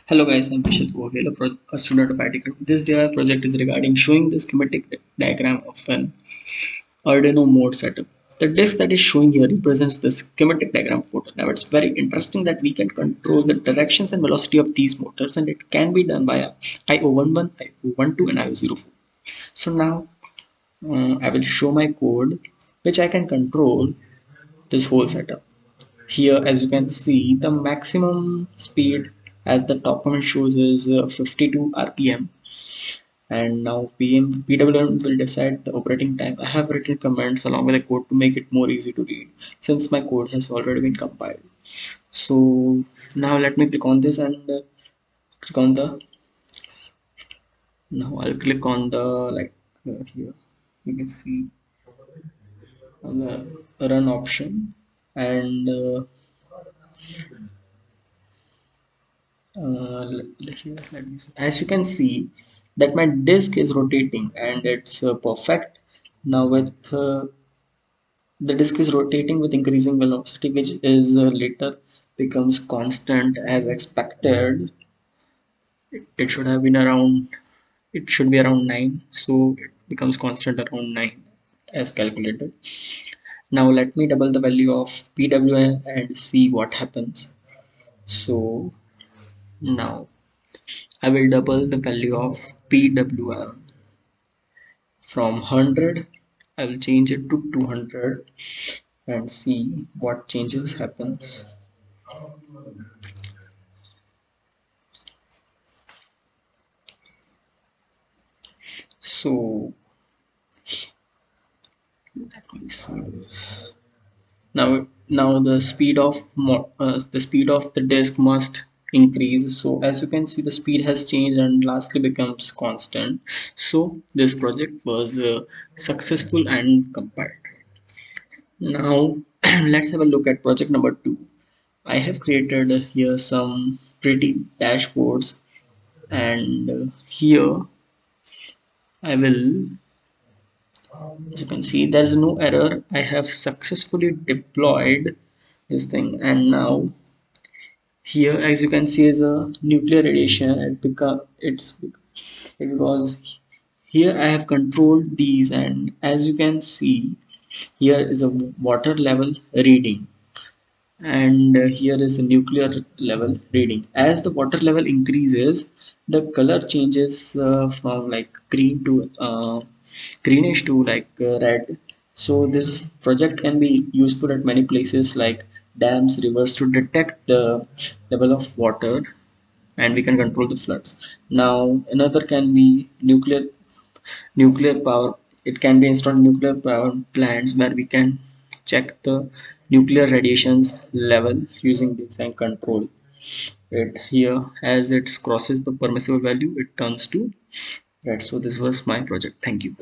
Hello guys, I'm Vishad, a student of IT. This DIY project is regarding showing the schematic diagram of an Arduino mode setup. The disk that is showing here represents the schematic diagram photo. Now it's very interesting that we can control the directions and velocity of these motors, and it can be done via IO11, IO12 and IO04. So now I will show my code which I can control this whole setup. Here, as you can see, the maximum speed as the top comment shows is 52 RPM. And now PWM will decide the operating time. I have written comments along with the code to make it more easy to read since my code has already been compiled. So now let me click on this and click on the, now I'll click on the here. You can see on the run option and here, as you can see that my disk is rotating and it's perfect. Now with the disk is rotating with increasing velocity, which is later becomes constant as expected. It should have been around, it should be around 9, so it becomes constant around 9 as calculated. Now let me double the value of PWM and see what happens. So now I will double the value of PWM from 100. I will change it to 200 and see what changes happens. So let me see this. Now the speed of the disk must increase. So as you can see, the speed has changed and lastly becomes constant. So this project was successful and compiled. Now let's have a look at project number 2. I have created here some pretty dashboards, and here I will, as you can see, there's no error. I have successfully deployed this thing, and now here, as you can see, is a nuclear radiation. It because here I have controlled these, and as you can see, here is a water level reading, and here is the nuclear level reading. As the water level increases, the color changes from like green to greenish to red. So this project can be useful at many places like dams, rivers, to detect the level of water, and we can control the floods. Now another can be nuclear power. It can be installed in nuclear power plants where we can check the nuclear radiations level using this and control it. Here, as it crosses the permissible value, it turns to red. So this was my project. Thank you.